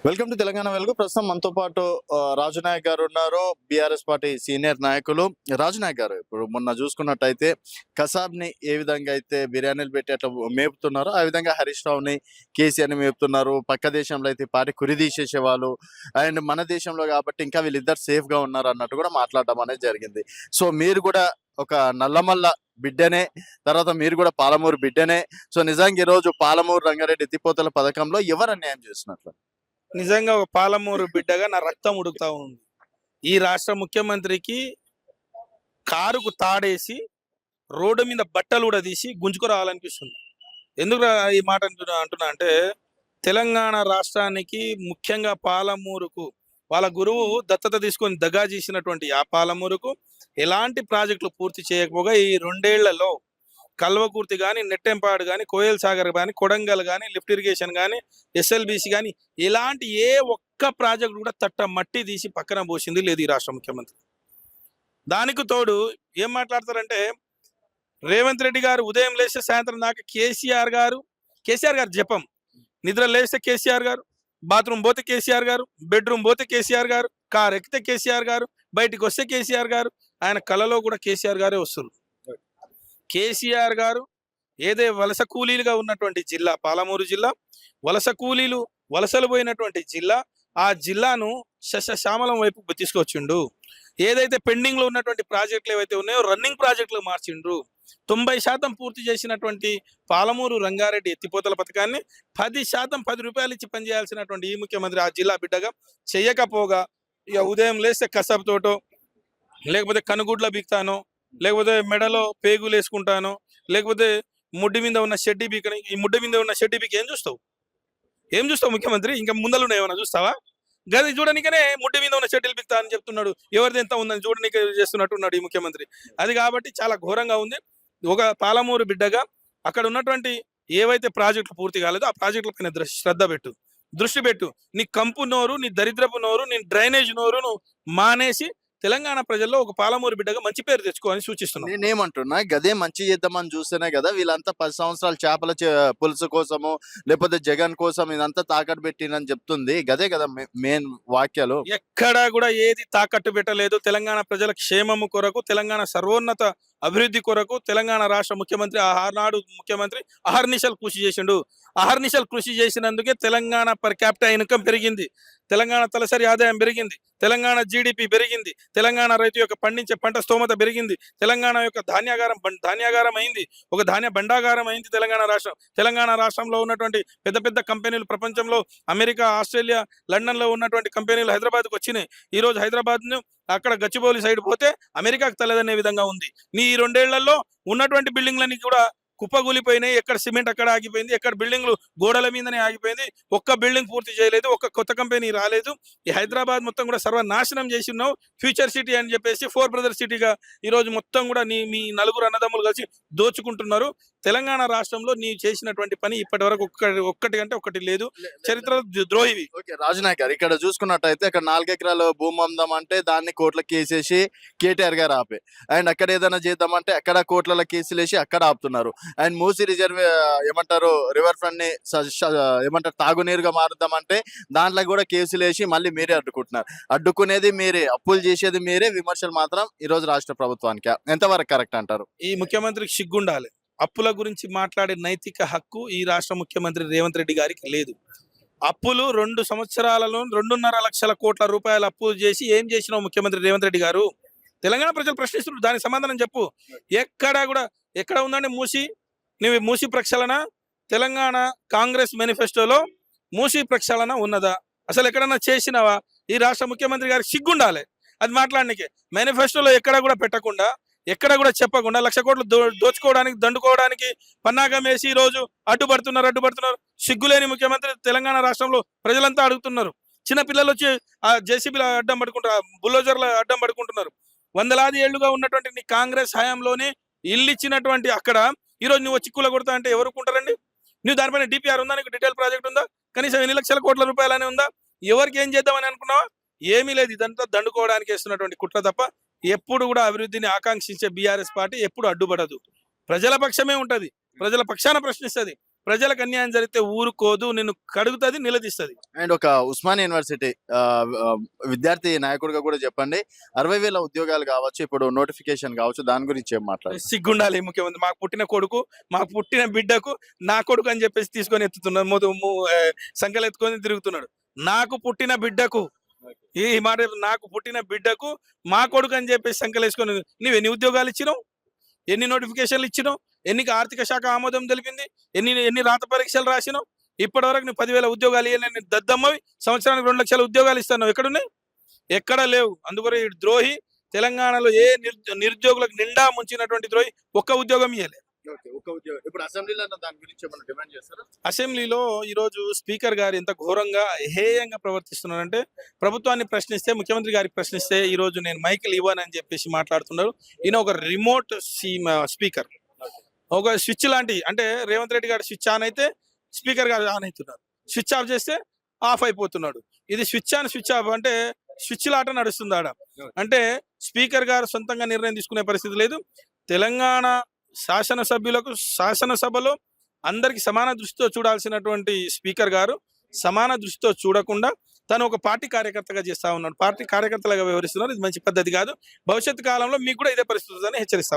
Welcome to Telangana వెలుగు. ప్రస్తుతం మనతో పాటు రాజు నాయక్ గారు ఉన్నారు. బీఆర్ఎస్ పార్టీ సీనియర్ నాయకులు. రాజు నాయక్ గారు, ఇప్పుడు మొన్న చూసుకున్నట్టయితే కసాబ్ని ఏ విధంగా అయితే బిర్యానీలు పెట్టి అట్లా మేపుతున్నారో ఆ విధంగా హరీష్ రావుని, కేసీఆర్ని మేపుతున్నారు. పక్క దేశంలో అయితే పార్టీ కురిదీసేసేవాళ్ళు, అండ్ మన దేశంలో కాబట్టి ఇంకా వీళ్ళిద్దరు సేఫ్ గా ఉన్నారు అన్నట్టు కూడా మాట్లాడడం అనేది జరిగింది. సో మీరు కూడా ఒక నల్లమల్ల బిడ్డనే, తర్వాత మీరు కూడా పాలమూరు బిడ్డనే. సో నిజంగా ఈరోజు పాలమూరు రంగారెడ్డి ఎత్తిపోతల పథకంలో ఎవరు అన్యాయం చేస్తున్నట్లు? నిజంగా ఒక పాలమూరు బిడ్డగా నా రక్తం ఉడుకుతా ఉంది. ఈ రాష్ట్ర ముఖ్యమంత్రికి కారుకు తాడేసి రోడ్డు మీద బట్టలు కూడా తీసి గుంజుకు రావాలనిపిస్తుంది. ఎందుకు ఈ మాట అంటున్నా అంటే, తెలంగాణ రాష్ట్రానికి ముఖ్యంగా పాలమూరుకు వాళ్ళ గురువు దత్తత తీసుకొని దగా చేసినటువంటి ఆ పాలమూరుకు ఎలాంటి ప్రాజెక్టులు పూర్తి చేయకపోగా ఈ 2 ఏళ్లలో కల్వకుర్తి కానీ, నెట్టెంపాడు కానీ, కోయల్ సాగర్ కానీ, కొడంగల్ కానీ, లిఫ్ట్ ఇరిగేషన్ కానీ, ఎస్ఎల్బిసి కానీ ఇలాంటి ఏ ఒక్క ప్రాజెక్ట్ కూడా తట్ట మట్టి తీసి పక్కన పోసింది లేదు ఈ రాష్ట్ర ముఖ్యమంత్రి. దానికి తోడు ఏం మాట్లాడతారంటే, రేవంత్ రెడ్డి గారు ఉదయం లేస్తే సాయంత్రం దాకా కేసీఆర్ గారు జపం. నిద్ర లేస్తే కేసీఆర్ గారు, బాత్రూమ్ పోతే కేసీఆర్ గారు, బెడ్రూమ్ పోతే కేసీఆర్ గారు, కార్ ఎక్కితే కేసీఆర్ గారు, బయటికి వస్తే కేసీఆర్ గారు, ఆయన కళలో కూడా కేసీఆర్ గారే వస్తారు. కేసీఆర్ గారు ఏదే వలస కూలీలుగా ఉన్నటువంటి జిల్లా పాలమూరు జిల్లా, వలస కూలీలు వలసలు పోయినటువంటి జిల్లా, ఆ జిల్లాను శ్యామలం వైపు తీసుకొచ్చిండు. ఏదైతే పెండింగ్ లో ఉన్నటువంటి ప్రాజెక్టులు ఏవైతే ఉన్నాయో రన్నింగ్ ప్రాజెక్టులు మార్చిండ్రు. 90% పూర్తి చేసినటువంటి పాలమూరు రంగారెడ్డి ఎత్తిపోతల పథకాన్ని 10% 10 రూపాయలు ఇచ్చి పనిచేయాల్సినటువంటి ఈ ముఖ్యమంత్రి ఆ జిల్లా బిడ్డగా చెయ్యకపోగా ఇక ఉదయం లేస్తే కసబ్ తోటో, లేకపోతే కనుగుడ్ల బిక్తానో, లేకపోతే మెడలో పేగులు వేసుకుంటానో, లేకపోతే ముడ్డి మీద ఉన్న షెడ్డీ బీకని, ఈ ముడ్డి మీద ఉన్న షెడ్డీ బీక్ ఏం చూస్తావు ముఖ్యమంత్రి? ఇంకా ముందలు ఏమైనా చూస్తావా? గది చూడనికనే ముడ్డి మీద ఉన్న షెడ్యూల్ బిక్తా అని చెప్తున్నాడు. ఎవరిది ఎంత ఉందని చూడనికే చేస్తున్నట్టున్నాడు ఈ ముఖ్యమంత్రి. అది కాబట్టి చాలా ఘోరంగా ఉంది. ఒక పాలమూరు బిడ్డగా అక్కడ ఉన్నటువంటి ఏవైతే ప్రాజెక్టులు పూర్తి కాలేదో ఆ ప్రాజెక్టుల పైన దృష్టి పెట్టు. నీ కంపు నోరు, నీ దరిద్రపు నోరు, నీ డ్రైనేజ్ నోరును మానేసి తెలంగాణ ప్రజల్లో ఒక పాలమూరు బిడ్డగా మంచి పేరు తెచ్చుకోవాలని సూచిస్తున్నాను. నేనేమంటున్నా, గదే మంచి చేద్దామని చూస్తేనే కదా వీళ్ళంతా 10 సంవత్సరాలు చేపల పులుసు కోసము, లేకపోతే జగన్ కోసం ఇదంతా తాకట్టు పెట్టినని చెప్తుంది. గదే కదా మెయిన్ వాక్యాలు. ఎక్కడా కూడా ఏది తాకట్టు పెట్టలేదు. తెలంగాణ ప్రజల క్షేమము కొరకు, తెలంగాణ సర్వోన్నత అభివృద్ధి కొరకు తెలంగాణ రాష్ట్ర ముఖ్యమంత్రి ఆనాడు ముఖ్యమంత్రి అహర్నిశలు కృషి చేసినందుకే తెలంగాణ పర్ క్యాపిటల్ ఇన్కమ్ పెరిగింది, తెలంగాణ తలసరి ఆదాయం పెరిగింది, తెలంగాణ జీడిపి పెరిగింది, తెలంగాణ రైతు యొక్క పండించే పంట స్తోమత పెరిగింది, తెలంగాణ యొక్క ధాన్యాగారం అయింది, ఒక ధాన్య భండాగారం అయింది తెలంగాణ రాష్ట్రంలో ఉన్నటువంటి పెద్ద పెద్ద కంపెనీలు ప్రపంచంలో అమెరికా, ఆస్ట్రేలియా, లండన్ లో ఉన్నటువంటి కంపెనీలు హైదరాబాద్కు వచ్చినాయి. ఈ రోజు హైదరాబాద్ ను అక్కడ గచ్చిబౌలి సైడ్ పోతే అమెరికాకు తలదనే విధంగా ఉంది. నీ ఈ 2 ఏళ్లలో ఉన్నటువంటి బిల్డింగ్లన్నీ కూడా కుప్పగూలిపోయినాయి. ఎక్కడ సిమెంట్ అక్కడ ఆగిపోయింది, ఎక్కడ బిల్డింగ్లు గోడల మీదనే ఆగిపోయింది. ఒక్క బిల్డింగ్ పూర్తి చేయలేదు, ఒక్క కొత్త కంపెనీ రాలేదు. ఈ హైదరాబాద్ మొత్తం కూడా సర్వనాశనం చేసి ఉన్నావు. ఫ్యూచర్ సిటీ అని చెప్పేసి 4 బ్రదర్ సిటీగా ఈ రోజు మొత్తం కూడా మీ నలుగురు అన్నదమ్ములు కలిసి దోచుకుంటున్నారు. తెలంగాణ రాష్ట్రంలో నీ చేసినటువంటి పని ఇప్పటి వరకు ఒక్కటి అంటే ఒకటి లేదు. చరిత్ర ద్రోహివి. ఓకే రాజునాయక్ గారు, ఇక్కడ చూసుకున్నట్టయితే అక్కడ 4 ఎకరాల భూమి అమ్దామంటే దాన్ని కోట్లకి కేసేసి కేటీఆర్ గారు ఆపే, అండ్ అక్కడ ఏదైనా చేద్దామంటే అక్కడ కోట్ల కేసులు వేసి అక్కడ ఆపుతున్నారు. అండ్ మూసి రివర్ ఫ్రంట్ ని తాగునీరుగా మారుద్దామంటే దాంట్లో కూడా కేసులు వేసి మళ్ళీ మీరే అడ్డుకునేది మీరే, అప్పులు చేసేది మీరే, విమర్శలు మాత్రం ఈ రోజు రాష్ట్ర ప్రభుత్వానికి ఎంతవరకు కరెక్ట్ అంటారు? ఈ ముఖ్యమంత్రికి సిగ్గుండాలి. అప్పుల గురించి మాట్లాడే నైతిక హక్కు ఈ రాష్ట్ర ముఖ్యమంత్రి రేవంత్ రెడ్డి గారికి లేదు. అప్పులు 2 సంవత్సరాలలో 2.5 లక్షల కోట్ల రూపాయల అప్పులు చేసి ఏం చేసినావు ముఖ్యమంత్రి రేవంత్ రెడ్డి గారు? తెలంగాణ ప్రజలు ప్రశ్నిస్తున్నారు, దానికి సమాధానం చెప్పు. ఎక్కడ ఉందండి మూసి ప్రక్షాళన? తెలంగాణ కాంగ్రెస్ మేనిఫెస్టోలో మూసి ప్రక్షాళన ఉన్నదా? అసలు ఎక్కడన్నా చేసినావా? ఈ రాష్ట్ర ముఖ్యమంత్రి గారికి సిగ్గుండాలి అది మాట్లాడడానికి. మేనిఫెస్టోలో ఎక్కడ కూడా పెట్టకుండా, ఎక్కడ కూడా చెప్పకుండా 1,00,000 కోట్లు దోచుకోవడానికి, దండుకోవడానికి పన్నాగం వేసి ఈ రోజు అడ్డుపడుతున్నారు. సిగ్గులేని ముఖ్యమంత్రి తెలంగాణ రాష్ట్రంలో ప్రజలంతా అడుగుతున్నారు. చిన్న పిల్లలు వచ్చి ఆ జేసీబీల అడ్డం పడుకుంటారు, బుల్డోజర్ల అడ్డం పడుకుంటున్నారు. వందలాది ఏళ్లుగా ఉన్నటువంటి నీ కాంగ్రెస్ హయాంలోనే ఇల్లు ఇచ్చినటువంటి అక్కడ ఈ రోజు నువ్వు చిక్కుల కొడతా అంటే ఎవరు కుంటారండి? నువ్వు దానిపైన డిపిఆర్ ఉందా? నీకు డీటెయిల్ ప్రాజెక్ట్ ఉందా? కనీసం 8 లక్షల కోట్ల రూపాయలనే ఉందా? ఎవరికి ఏం చేద్దామని అనుకున్నావా? ఏమీ లేదు. ఇదంతా దండుకోవడానికి వేస్తున్నటువంటి కుట్ర తప్ప ఎప్పుడు కూడా అభివృద్ధిని ఆకాంక్షించే బీఆర్ఎస్ పార్టీ ఎప్పుడు అడ్డుపడదు. ప్రజల పక్షమే ఉంటది, ప్రజల పక్షాన ప్రశ్నిస్తుంది, ప్రజలకు అన్యాయం జరిగితే ఊరుకోదు, నిన్ను కడుగుతుంది, నిలదీస్తుంది. అండ్ ఒక ఉస్మానియా యూనివర్సిటీ విద్యార్థి నాయకుడిగా కూడా చెప్పండి. 60,000 ఉద్యోగాలు కావచ్చు, ఇప్పుడు నోటిఫికేషన్ కావచ్చు, దాని గురించి ఏం మాట్లాడారు? సిగ్గుండాలి ముఖ్యమంత్రి. మాకు పుట్టిన కొడుకు, మాకు పుట్టిన బిడ్డకు నా కొడుకు అని చెప్పేసి తీసుకొని ఎత్తుతున్నాడు, సంఖ్యలు ఎత్తుకొని తిరుగుతున్నాడు. నాకు పుట్టిన బిడ్డకు, ఈ మాట నాకు పుట్టిన బిడ్డకు మా కొడుకు అని చెప్పేసి సంఖ్యలు వేసుకొని నువ్వు ఎన్ని ఉద్యోగాలు ఇచ్చినావు, ఎన్ని నోటిఫికేషన్లు ఇచ్చినావు, ఎన్ని ఆర్థిక శాఖ ఆమోదం తెలిపింది, ఎన్ని రాత పరీక్షలు రాసినావు? ఇప్పటి వరకు నువ్వు 10,000 ఉద్యోగాలు ఇవ్వలేని దద్దమ్మవి, సంవత్సరానికి 2 లక్షల ఉద్యోగాలు ఇస్తున్నావు. ఎక్కడున్నాయి? ఎక్కడ లేవు. అందుకని ఈ ద్రోహి తెలంగాణలో ఏ నిరుద్యోగులకు నిండా ముంచినటువంటి ద్రోహి ఒక్క ఉద్యోగం ఇవ్వలేదు. ఇప్పుడు అసెంబ్లీలో దాని గురించి ఏమైనా డిమాండ్ చేస్తారా? అసెంబ్లీలో ఈరోజు స్పీకర్ గారు ఎంత ఘోరంగా హేయంగా ప్రవర్తిస్తున్నారంటే, ప్రభుత్వాన్ని ప్రశ్నిస్తే, ముఖ్యమంత్రి గారికి ప్రశ్నిస్తే ఈరోజు నేను మైకులు ఇవ్వనని చెప్పేసి మాట్లాడుతున్నారు. ఈయన ఒక రిమోట్ స్పీకర్, ఒక స్విచ్ లాంటి, అంటే రేవంత్ రెడ్డి గారు స్విచ్ ఆన్ అయితే స్పీకర్ గారు ఆన్ అవుతున్నారు, స్విచ్ ఆఫ్ చేస్తే ఆఫ్ అయిపోతున్నాడు. ఇది స్విచ్ ఆన్ స్విచ్ ఆఫ్ అంటే స్విచ్ లాట నడుస్తుంది ఆడ. అంటే స్పీకర్ గారు సొంతంగా నిర్ణయం తీసుకునే పరిస్థితి లేదు. తెలంగాణ శాసనసభ్యులకు శాసనసభలో అందరికి సమాన దృష్టితో చూడాల్సినటువంటి స్పీకర్ గారు సమాన దృష్టితో చూడకుండా తను ఒక పార్టీ కార్యకర్తగా చేస్తా ఉన్నాడు, పార్టీ కార్యకర్తలుగా వ్యవహరిస్తున్నారు. ఇది మంచి పద్ధతి కాదు. భవిష్యత్తు కాలంలో మీకు కూడా ఇదే పరిస్థితి అని హెచ్చరిస్తా ఉన్నాను.